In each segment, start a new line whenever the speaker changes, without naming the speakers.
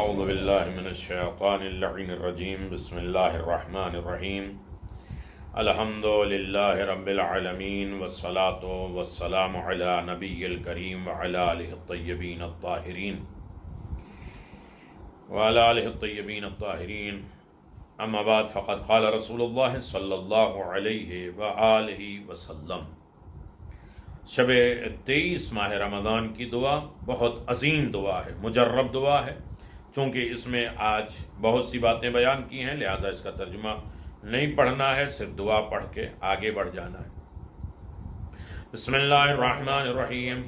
اعوذ باللہ من الشیطان اللعین الرجیم بسم اللہ الرحمن الرحیم الحمد للہ رب العالمین والصلاة والسلام علی نبی الکریم وعلی آلہ الطیبین الطاہرین اما بعد فقد قال رسول اللہ صلی اللہ علیہ وآلہ وسلم۔ شب 23 ماہ رمضان کی دعا بہت عظیم دعا ہے، مجرب دعا ہے۔ چونکہ اس میں آج بہت سی باتیں بیان کی ہیں، لہذا اس کا ترجمہ نہیں پڑھنا ہے، صرف دعا پڑھ کے آگے بڑھ جانا ہے۔ بسم اللہ الرحمن الرحیم۔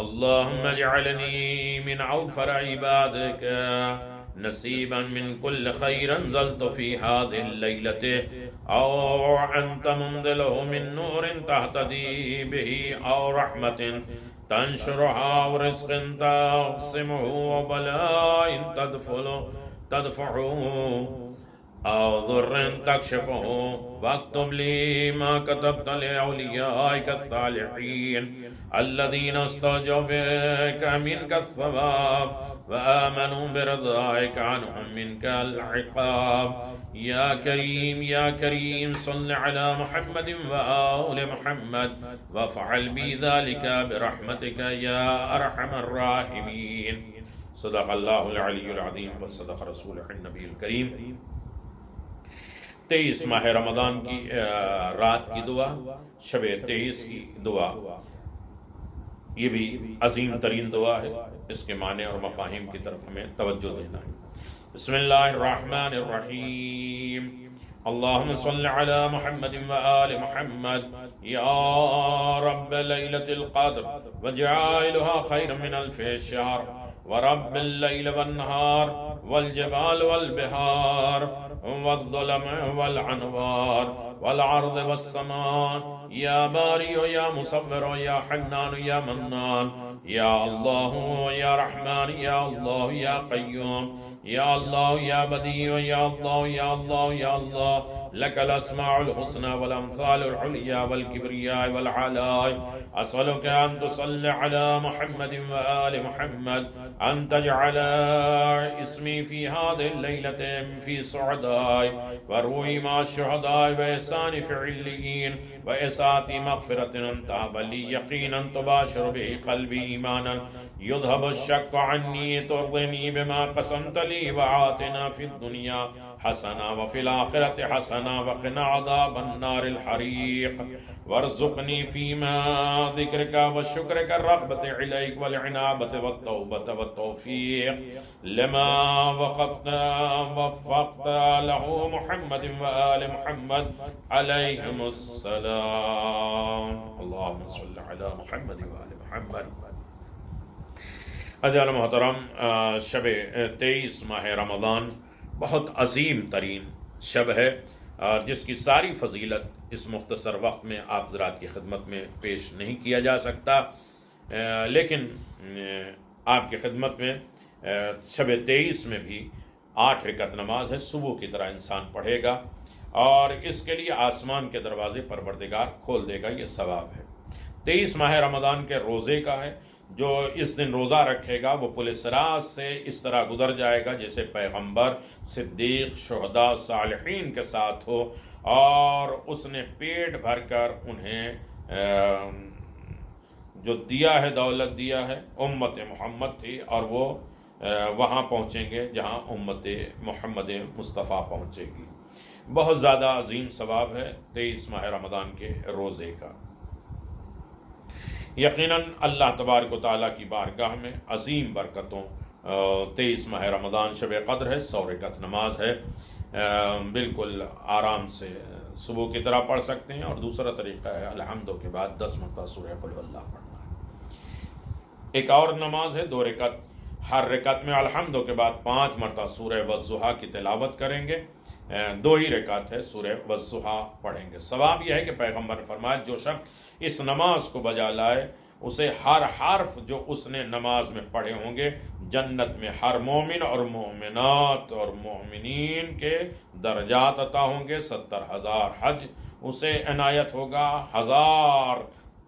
اللہم اجعلنی من اوفر عبادک نصیبا من کل خیر انزلت فی هذه اللیلة او انت منزله من نور تهتدی به او رحمت تنشرها ورزق تقسمه وبلاء تدفعه او ضر تكشفه واكتب لي ما كتبت لأوليائك الصالحين الذين استوجبوا بك منك الثواب وآمنوا برضائك عنهم منك العقاب يا كريم يا كريم صل على محمد وآل محمد وافعل بي ذلك برحمتك يا أرحم الراحمين۔ صدق اللہ العلی العظیم وصدق رسولہ النبی الکریم۔ 23 ماہ رمضان کی رات کی دعا، شب 23 کی دعا، یہ بھی عظیم ترین دعا ہے۔ اس کے معنی اور مفاہیم کی طرف ہمیں توجہ دینا ہے۔ بسم اللہ الرحمن الرحیم۔ اللہم صل علی محمد وآل محمد یا رب لیلۃ القدر وجعلها خیر من الف شہر ورب اللیل والنہار والجبال والبحار والظلم والعنوار والعرض والسمان یا باری یا مصور یا حنان یا منان یا اللہ یا رحمان یا اللہ یا قیوم یا اللہ یا بدیع یا اللہ یا اللہ یا اللہ لک الاسماء الحسنى والامثال العليا والكبرياء والعلاء اسألك ان تصلي على محمد وآل محمد ان تجعل اسمي في هذه الليلة في سعداء وروي مع الشهداء وإحسان في عليين وإساءة مغفرة انتهب لي يقينا تباشر به قلبي إيمانا يذهب الشك عني ترضني بما قسمت لي وآتنا في الدنيا حسنة وفي الآخرة حسنة وقنا عذاب النار الحريق وارزقني فيما ذكرك وشكرك الرغبة إليك والعنابة والتوبة والتوفيق لما وفقت له محمد وآل محمد عليهم السلام۔ اللهم صل على محمد وآل محمد۔ عزیزان محترم، شب 23 ماہ رمضان بہت عظیم ترین شب ہے اور جس کی ساری فضیلت اس مختصر وقت میں آپ حضرات کی خدمت میں پیش نہیں کیا جا سکتا، لیکن آپ کی خدمت میں شب 23 میں بھی 8 رکعت نماز ہے، صبح کی طرح انسان پڑھے گا اور اس کے لیے آسمان کے دروازے پروردگار کھول دے گا، یہ ثواب ہے۔ 23 ماہ رمضان کے روزے کا ہے، جو اس دن روزہ رکھے گا وہ پل صراط سے اس طرح گزر جائے گا جیسے پیغمبر، صدیق، شہداء، صالحین کے ساتھ ہو، اور اس نے پیٹ بھر کر انہیں جو دیا ہے، دولت دیا ہے، امت محمد تھی، اور وہ وہاں پہنچیں گے جہاں امت محمد مصطفیٰ پہنچے گی۔ بہت زیادہ عظیم ثواب ہے 23 ماہ رمضان کے روزے کا۔ یقیناً اللہ تبارک و تعالیٰ کی بارگاہ میں عظیم برکتوں 23 ماہ رمضان شب قدر ہے، 100 رکعت نماز ہے، بالکل آرام سے صبح کی طرح پڑھ سکتے ہیں، اور دوسرا طریقہ ہے الحمد کے بعد 10 مرتبہ سورہ قل اللہ پڑھنا ہے۔ ایک اور نماز ہے 2 رکعت، ہر رکعت میں الحمد کے بعد 5 مرتبہ سورہ والضحیٰ کی تلاوت کریں گے، 2 ہی رکعت ہے، سورہ والضحیٰ پڑھیں گے۔ ثواب یہ ہے کہ پیغمبر نے فرمایا جو شخص اس نماز کو بجا لائے اسے ہر حرف جو اس نے نماز میں پڑھے ہوں گے جنت میں ہر مومن اور مومنات اور مومنین کے درجات عطا ہوں گے، 70,000 حج اسے عنایت ہوگا، 1000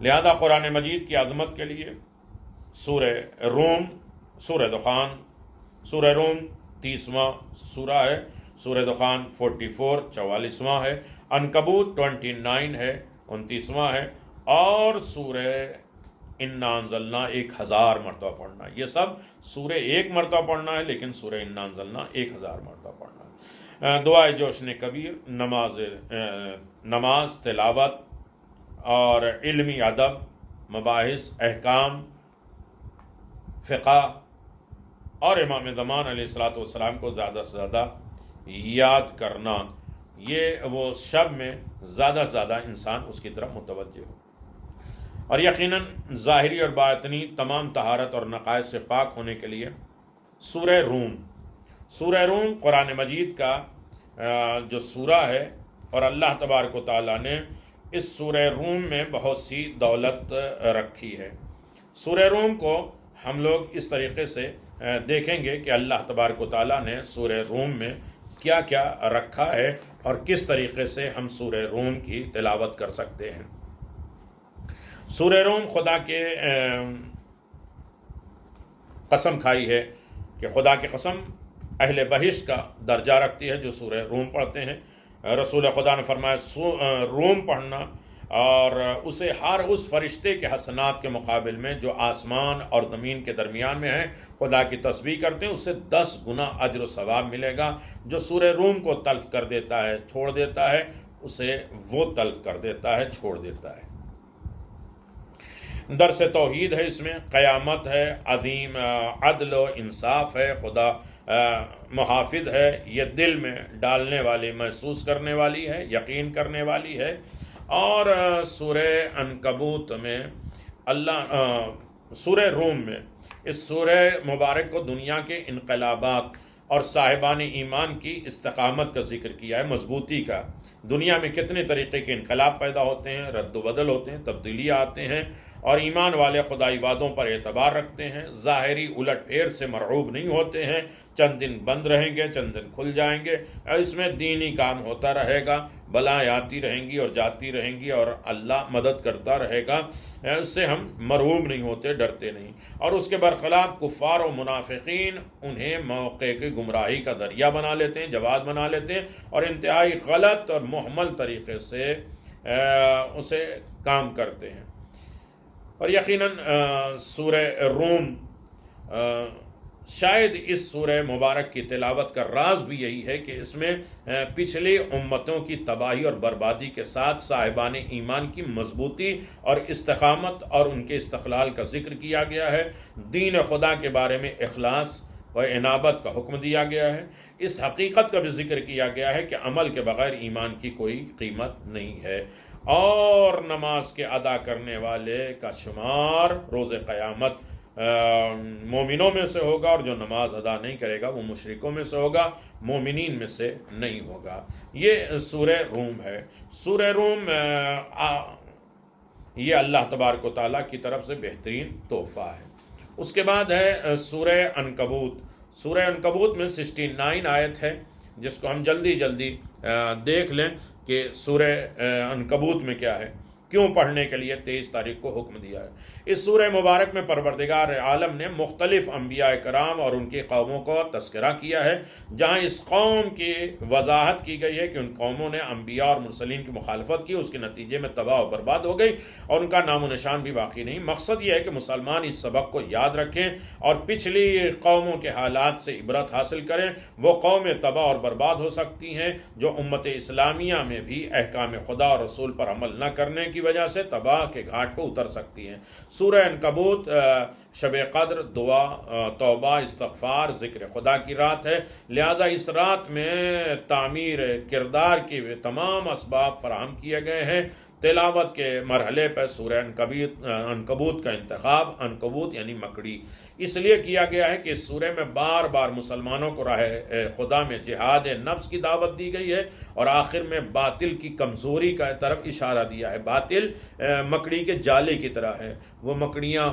لہذا قرآن مجید کی عظمت کے لیے سورہ روم، سورہ دخان، سورہ روم 30واں سورہ ہے، سورہ دخان 44 44واں ہے، عنکبوت 29 ہے 29واں ہے، اور سورہ انا انزلنا 1000 مرتبہ پڑھنا ہے۔ یہ سب سورہ ایک مرتبہ پڑھنا ہے، لیکن سورہ انا انزلنا 1000 مرتبہ پڑھنا ہے۔ دعائے جوشن کبیر، نماز، تلاوت اور علمی ادب، مباحث، احکام، فقہ اور امام زمان علیہ السلام کو زیادہ سے زیادہ یاد کرنا، یہ وہ شب میں زیادہ سے زیادہ انسان اس کی طرف متوجہ ہو، اور یقیناً ظاہری اور باطنی تمام طہارت اور نقائص سے پاک ہونے کے لیے سورہ روم قرآن مجید کا جو سورہ ہے، اور اللہ تبارک و تعالیٰ نے اس سورہ روم میں بہت سی دولت رکھی ہے۔ سورہ روم کو ہم لوگ اس طریقے سے دیکھیں گے کہ اللہ تبارک و تعالیٰ نے سورہ روم میں کیا کیا رکھا ہے اور کس طریقے سے ہم سورہ روم کی تلاوت کر سکتے ہیں۔ سورہ روم خدا کے قسم کھائی ہے کہ خدا کی قسم اہل بہشت کا درجہ رکھتی ہے جو سورہ روم پڑھتے ہیں۔ رسول خدا نے فرمایا روم پڑھنا اور اسے ہر اس فرشتے کے حسنات کے مقابل میں جو آسمان اور زمین کے درمیان میں ہیں خدا کی تسبیح کرتے ہیں، اس سے 10 گنا اجر و ثواب ملے گا۔ جو سورہ روم کو تلف کر دیتا ہے، چھوڑ دیتا ہے، اسے وہ تلف کر دیتا ہے، چھوڑ دیتا ہے۔ درس توحید ہے، اس میں قیامت ہے، عظیم عدل و انصاف ہے، خدا محافظ ہے، یہ دل میں ڈالنے والی، محسوس کرنے والی ہے، یقین کرنے والی ہے۔ اور سورہ عنکبوت میں سورہ روم میں اس سورہ مبارک کو دنیا کے انقلابات اور صاحبان ایمان کی استقامت کا ذکر کیا ہے، مضبوطی کا۔ دنیا میں کتنے طریقے کے انقلاب پیدا ہوتے ہیں، رد و بدل ہوتے ہیں، تبدیلیاں آتے ہیں، اور ایمان والے خدائی وعدوں پر اعتبار رکھتے ہیں، ظاہری الٹ پھیر سے مرعوب نہیں ہوتے ہیں۔ چند دن بند رہیں گے، چند دن کھل جائیں گے، اور اس میں دینی کام ہوتا رہے گا، بلائیں آتی رہیں گی اور جاتی رہیں گی، اور اللہ مدد کرتا رہے گا۔ اس سے ہم مرعوب نہیں ہوتے، ڈرتے نہیں۔ اور اس کے برخلاف کفار و منافقین انہیں موقع کی گمراہی کا ذریعہ بنا لیتے ہیں، جواد بنا لیتے ہیں، اور انتہائی غلط اور محمل طریقے سے اسے کام کرتے ہیں۔ اور یقیناً سورہ روم شاید اس سورہ مبارک کی تلاوت کا راز بھی یہی ہے کہ اس میں پچھلی امتوں کی تباہی اور بربادی کے ساتھ صاحبان ایمان کی مضبوطی اور استقامت اور ان کے استقلال کا ذکر کیا گیا ہے۔ دین خدا کے بارے میں اخلاص و انابت کا حکم دیا گیا ہے۔ اس حقیقت کا بھی ذکر کیا گیا ہے کہ عمل کے بغیر ایمان کی کوئی قیمت نہیں ہے، اور نماز کے ادا کرنے والے کا شمار روز قیامت مومنوں میں سے ہوگا، اور جو نماز ادا نہیں کرے گا وہ مشرکوں میں سے ہوگا، مومنین میں سے نہیں ہوگا۔ یہ سورہ روم ہے۔ سورہ روم یہ اللہ تبارک و تعالیٰ کی طرف سے بہترین تحفہ ہے۔ اس کے بعد ہے سورہ عنکبوت۔ سورہ عنکبوت میں 69 آیت ہے، جس کو ہم جلدی دیکھ لیں کہ سورہ عنکبوت میں کیا ہے، کیوں پڑھنے کے لیے 23 تاریخ کو حکم دیا ہے۔ اس سورہ مبارک میں پروردگار عالم نے مختلف انبیاء کرام اور ان کی قوموں کو تذکرہ کیا ہے، جہاں اس قوم کی وضاحت کی گئی ہے کہ ان قوموں نے انبیاء اور مرسلین کی مخالفت کی، اس کے نتیجے میں تباہ و برباد ہو گئی، اور ان کا نام و نشان بھی باقی نہیں۔ مقصد یہ ہے کہ مسلمان اس سبق کو یاد رکھیں اور پچھلی قوموں کے حالات سے عبرت حاصل کریں۔ وہ قومیں تباہ اور برباد ہو سکتی ہیں جو امت اسلامیہ میں بھی احکام خدا اور رسول پر عمل نہ کرنے کی وجہ سے تباہ کے گھاٹ پر اتر سکتی ہیں۔ سورہ عنکبوت شب قدر، دعا، توبہ، استغفار، ذکر خدا کی رات ہے، لہذا اس رات میں تعمیر کردار کے تمام اسباب فراہم کیے گئے ہیں۔ تلاوت کے مرحلے پر سورہ عنکبوت کا انتخاب، عنکبوت یعنی مکڑی، اس لیے کیا گیا ہے کہ اس سورہ میں بار بار مسلمانوں کو راہ خدا میں جہاد نفس کی دعوت دی گئی ہے، اور آخر میں باطل کی کمزوری کا طرف اشارہ دیا ہے۔ باطل مکڑی کے جالے کی طرح ہے، وہ مکڑیاں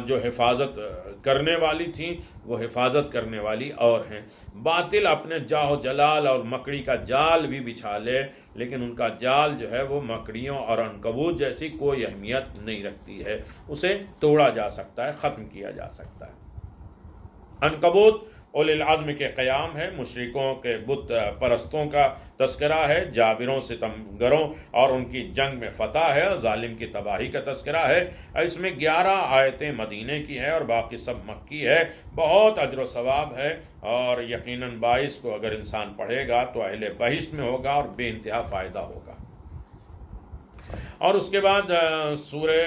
جو حفاظت کرنے والی تھیں وہ حفاظت کرنے والی اور ہیں۔ باطل اپنے جاہ و جلال اور مکڑی کا جال بھی بچھا لے، لیکن ان کا جال جو ہے وہ مکڑیوں اور عنکبوت جیسی کوئی اہمیت نہیں رکھتی ہے، اسے توڑا جا سکتا ہے، ختم کیا جا سکتا ہے۔ عنکبوت اولی العزم کے قیام ہے، مشرکوں کے بت پرستوں کا تذکرہ ہے، جابروں ستمگروں اور ان کی جنگ میں فتح ہے، ظالم کی تباہی کا تذکرہ ہے۔ اس میں 11 آیتیں مدینے کی ہیں اور باقی سب مکی ہے۔ بہت اجر و ثواب ہے اور یقیناً 22 کو اگر انسان پڑھے گا تو اہل بہشت میں ہوگا اور بے انتہا فائدہ ہوگا۔ اور اس کے بعد سورہ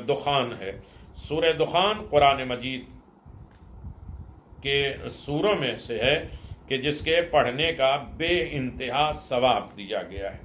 دخان ہے۔ سورہ دخان قرآن مجید کے سوروں میں سے ہے کہ جس کے پڑھنے کا بے انتہا ثواب دیا گیا ہے۔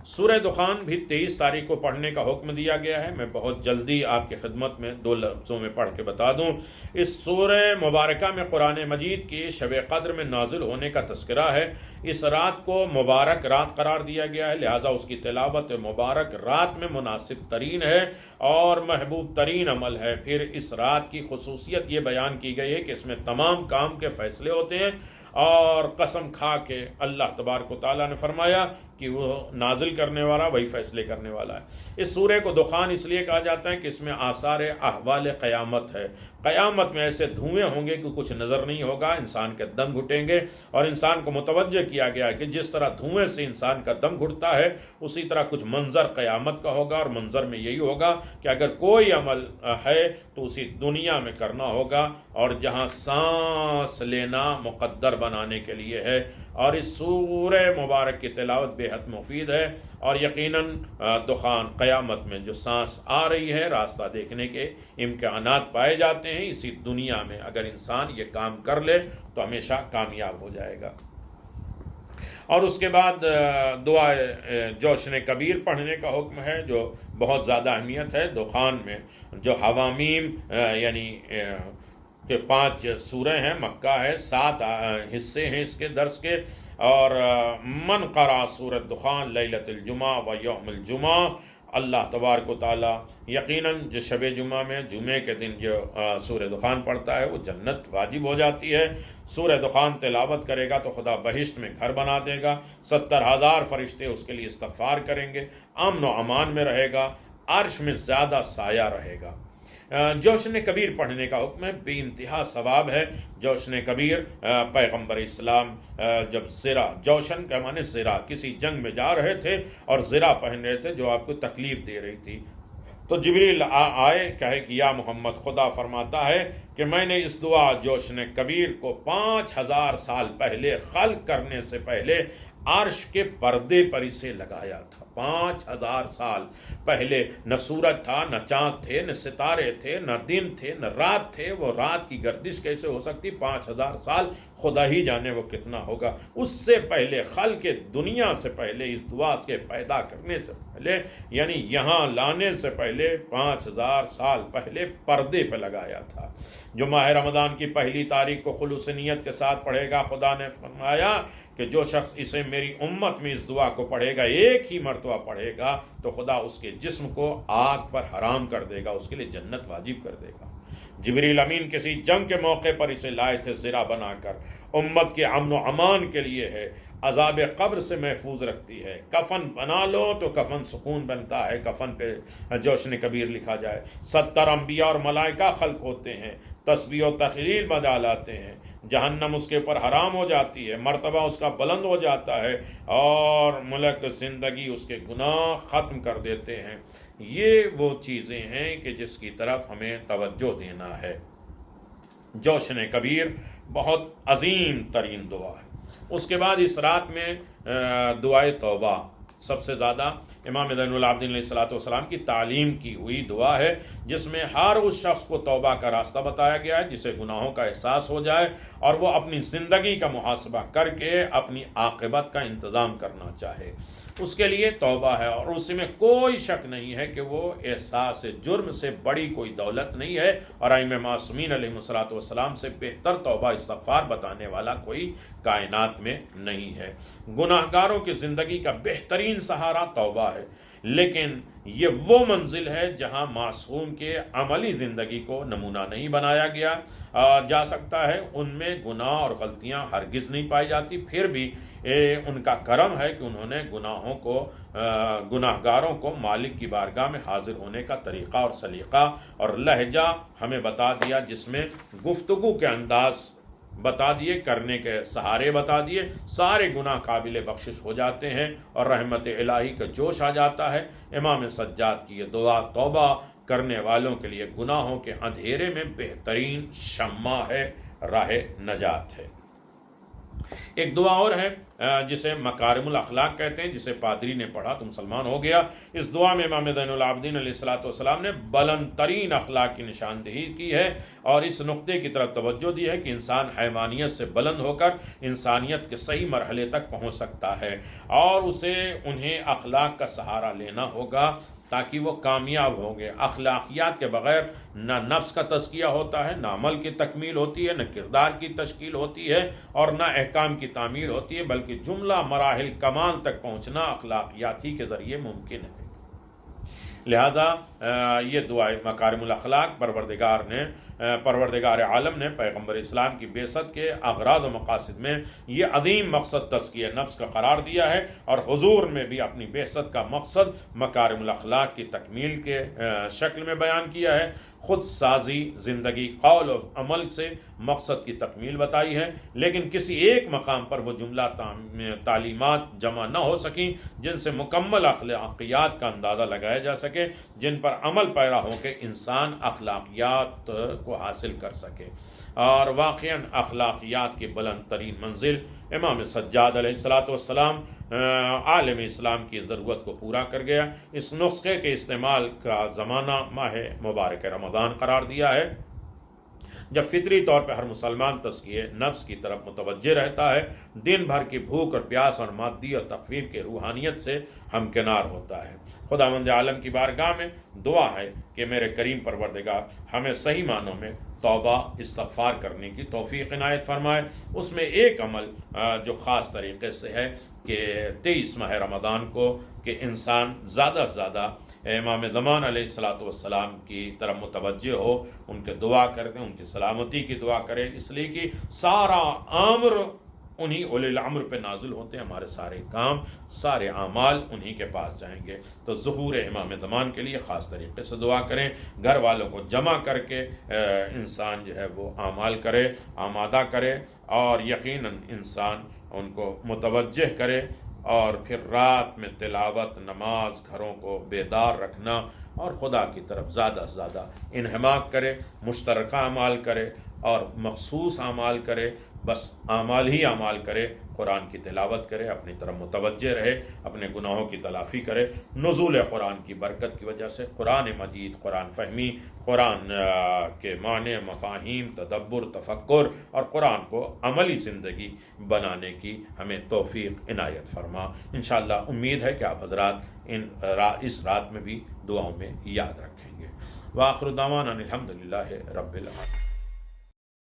سورہ دخان بھی 23 تاریخ کو پڑھنے کا حکم دیا گیا ہے۔ میں بہت جلدی آپ کی خدمت میں 2 لفظوں میں پڑھ کے بتا دوں۔ اس سورہ مبارکہ میں قرآن مجید کی شب قدر میں نازل ہونے کا تذکرہ ہے۔ اس رات کو مبارک رات قرار دیا گیا ہے، لہٰذا اس کی تلاوت مبارک رات میں مناسب ترین ہے اور محبوب ترین عمل ہے۔ پھر اس رات کی خصوصیت یہ بیان کی گئی ہے کہ اس میں تمام کام کے فیصلے ہوتے ہیں، اور قسم کھا کے اللہ تبارک و تعالیٰ نے فرمایا کہ وہ نازل کرنے والا وہی فیصلے کرنے والا ہے۔ اس سورہ کو دخان اس لیے کہا جاتا ہے کہ اس میں آثار احوال قیامت ہے۔ قیامت میں ایسے دھوئیں ہوں گے کہ کچھ نظر نہیں ہوگا، انسان کے دم گھٹیں گے، اور انسان کو متوجہ کیا گیا ہے کہ جس طرح دھوئیں سے انسان کا دم گھٹتا ہے اسی طرح کچھ منظر قیامت کا ہوگا، اور منظر میں یہی ہوگا کہ اگر کوئی عمل ہے تو اسی دنیا میں کرنا ہوگا، اور جہاں سانس لینا مقدر بنانے کے لیے ہے۔ اور اس سورہ مبارک کی تلاوت بے حد مفید ہے، اور یقیناً دخان قیامت میں جو سانس آ رہی ہے، راستہ دیکھنے کے امکانات پائے جاتے ہیں۔ اسی دنیا میں اگر انسان یہ کام کر لے تو ہمیشہ کامیاب ہو جائے گا۔ اور اس کے بعد دعا جوشن کبیر پڑھنے کا حکم ہے، جو بہت زیادہ اہمیت ہے۔ دخان میں جو حوامیم یعنی کہ 5 سوریں ہیں، مکہ ہے، 7 حصے ہیں اس کے درس کے، اور من قرأ سورۃ دخان لیلۃ الجمعہ و یوم الجمعہ، اللہ تبارک و تعالیٰ یقیناً جو شب جمعہ میں جمعے کے دن جو سورہ دخان پڑھتا ہے وہ جنت واجب ہو جاتی ہے۔ سورہ دخان تلاوت کرے گا تو خدا بہشت میں گھر بنا دے گا، 70,000 فرشتے اس کے لیے استغفار کریں گے، امن و امان میں رہے گا، عرش میں زیادہ سایہ رہے گا۔ جوشن کبیر پڑھنے کا حکم ہے، بے انتہا ثواب ہے۔ جوشن کبیر پیغمبر اسلام جب زرہ، جوشن کا معنی زرہ، کسی جنگ میں جا رہے تھے اور زرہ پہن رہے تھے جو آپ کو تکلیف دے رہی تھی، تو جبریل آئے، کہے کہ یا محمد، خدا فرماتا ہے کہ میں نے اس دعا جوشن کبیر کو 5000 سال پہلے خلق کرنے سے پہلے عرش کے پردے پر اسے لگایا تھا۔ 5000 سال پہلے نہ سورج تھا، نہ چاند تھے، نہ ستارے تھے، نہ دن تھے، نہ رات تھے۔ وہ رات کی گردش کیسے ہو سکتی؟ 5000 سال، خدا ہی جانے وہ کتنا ہوگا۔ اس سے پہلے خلق دنیا سے پہلے، اس دعا کے پیدا کرنے سے پہلے، یعنی یہاں لانے سے پہلے 5000 سال پہلے پردے پہ لگایا تھا۔ جو ماہ رمضان کی پہلی تاریخ کو خلوص نیت کے ساتھ پڑھے گا، خدا نے فرمایا کہ جو شخص اسے میری امت میں اس دعا کو پڑھے گا، ایک ہی مرتبہ پڑھے گا، تو خدا اس کے جسم کو آگ پر حرام کر دے گا، اس کے لیے جنت واجب کر دے گا۔ جبریل امین کسی جنگ کے موقع پر اسے لائے تھے زرہ بنا کر، امت کے امن و امان کے لیے ہے، عذاب قبر سے محفوظ رکھتی ہے۔ کفن بنا لو تو کفن سکون بنتا ہے، کفن پہ جوشن کبیر لکھا جائے۔ 70 انبیاء اور ملائکہ خلق ہوتے ہیں، تسبیح و تحلیل بجا لاتے ہیں، جہنم اس کے اوپر حرام ہو جاتی ہے، مرتبہ اس کا بلند ہو جاتا ہے، اور ملک زندگی اس کے گناہ ختم کر دیتے ہیں۔ یہ وہ چیزیں ہیں کہ جس کی طرف ہمیں توجہ دینا ہے۔ جوشن کبیر بہت عظیم ترین دعا ہے۔ اس کے بعد اس رات میں دعائے توبہ سب سے زیادہ امام زین العابدین علیہ السلام کی تعلیم کی ہوئی دعا ہے، جس میں ہر اس شخص کو توبہ کا راستہ بتایا گیا ہے جسے گناہوں کا احساس ہو جائے اور وہ اپنی زندگی کا محاسبہ کر کے اپنی عاقبت کا انتظام کرنا چاہے۔ اس کے لیے توبہ ہے، اور اسی میں کوئی شک نہیں ہے کہ وہ احساس جرم سے بڑی کوئی دولت نہیں ہے، اور ائمہ معصومین علیہ السلام سے بہتر توبہ استغفار بتانے والا کوئی کائنات میں نہیں ہے۔ گناہ گاروں کی زندگی کا بہترین سہارا توبہ ہے، لیکن یہ وہ منزل ہے جہاں معصوم کے عملی زندگی کو نمونہ نہیں بنایا گیا جا سکتا ہے۔ ان میں گناہ اور غلطیاں ہرگز نہیں پائی جاتی، پھر بھی ان کا کرم ہے کہ انہوں نے گناہگاروں کو مالک کی بارگاہ میں حاضر ہونے کا طریقہ اور سلیقہ اور لہجہ ہمیں بتا دیا، جس میں گفتگو کے انداز بتا دیے، کرنے کے سہارے بتا دیے، سارے گناہ قابل بخشش ہو جاتے ہیں اور رحمت الہی کا جوش آ جاتا ہے۔ امام سجاد کی یہ دعا توبہ کرنے والوں کے لیے گناہوں کے اندھیرے میں بہترین شمع ہے، راہ نجات ہے۔ ایک دعا اور ہے جسے مکارم الاخلاق کہتے ہیں، جسے پادری نے پڑھا تو مسلمان ہو گیا۔ اس دعا میں امام زین العابدین علیہ الصلوۃ والسلام نے بلند ترین اخلاق کی نشاندہی کی ہے اور اس نقطے کی طرف توجہ دی ہے کہ انسان حیوانیت سے بلند ہو کر انسانیت کے صحیح مرحلے تک پہنچ سکتا ہے، اور اسے انہیں اخلاق کا سہارا لینا ہوگا تاکہ وہ کامیاب ہوں گے۔ اخلاقیات کے بغیر نہ نفس کا تزکیہ ہوتا ہے، نہ عمل کی تکمیل ہوتی ہے، نہ کردار کی تشکیل ہوتی ہے، اور نہ احکام کی تعمیر ہوتی ہے، بلکہ جملہ مراحل کمال تک پہنچنا اخلاقیات ہی کے ذریعے ممکن ہے۔ لہذا یہ دعائے مکارم الاخلاق پروردگار عالم نے پیغمبر اسلام کی بعثت کے اغراض و مقاصد میں یہ عظیم مقصد تزکیہ نفس کا قرار دیا ہے، اور حضور میں بھی اپنی بعثت کا مقصد مکارم الاخلاق کی تکمیل کے شکل میں بیان کیا ہے۔ خود سازی زندگی قول و عمل سے مقصد کی تکمیل بتائی ہے، لیکن کسی ایک مقام پر وہ جملہ تعلیمات جمع نہ ہو سکیں جن سے مکمل اخلاقیات کا اندازہ لگایا جا سکے، جن پر عمل پیرا ہو کے انسان اخلاقیات کو حاصل کر سکے۔ اور واقعاً اخلاقیات کی بلند ترین منزل امام سجاد علیہ الصلوۃ والسلام عالم اسلام کی ضرورت کو پورا کر گیا۔ اس نسخے کے استعمال کا زمانہ ماہ مبارک رمضان قرار دیا ہے، جب فطری طور پہ ہر مسلمان تزکیے نفس کی طرف متوجہ رہتا ہے، دن بھر کی بھوک اور پیاس اور مادی اور تخفیف کے روحانیت سے ہمکنار ہوتا ہے۔ خداوند عالم کی بارگاہ میں دعا ہے کہ میرے کریم پروردگار ہمیں صحیح معنوں میں توبہ استغفار کرنے کی توفیق عنایت فرمائے۔ اس میں ایک عمل جو خاص طریقے سے ہے کہ 23 ماہ رمضان کو کہ انسان زیادہ سے زیادہ امام زمان علیہ الصلوۃ والسلام کی طرف متوجہ ہو، ان کے دعا کریں، ان کی سلامتی کی دعا کریں، اس لیے کہ سارا امر انہی اولی الامر پہ نازل ہوتے ہیں، ہمارے سارے کام سارے اعمال انہی کے پاس جائیں گے۔ تو ظہور امام زمان کے لیے خاص طریقے سے دعا کریں، گھر والوں کو جمع کر کے انسان جو ہے وہ اعمال کرے، آمادہ کرے، اور یقیناً انسان ان کو متوجہ کرے، اور پھر رات میں تلاوت، نماز، گھروں کو بیدار رکھنا اور خدا کی طرف زیادہ سے زیادہ انہماک کرے، مشترکہ اعمال کرے اور مخصوص اعمال کرے، بس اعمال ہی اعمال کرے، قرآن کی تلاوت کرے، اپنی طرف متوجہ رہے، اپنے گناہوں کی تلافی کرے۔ نزول قرآن کی برکت کی وجہ سے قرآن مجید، قرآن فہمی، قرآن کے معنی، مفاہیم، تدبر، تفکر اور قرآن کو عملی زندگی بنانے کی ہمیں توفیق عنایت فرما۔ انشاءاللہ امید ہے کہ آپ حضرات اس رات میں بھی دعاؤں میں یاد رکھیں گے۔ وآخر دعوانا الحمدللہ رب العالمین۔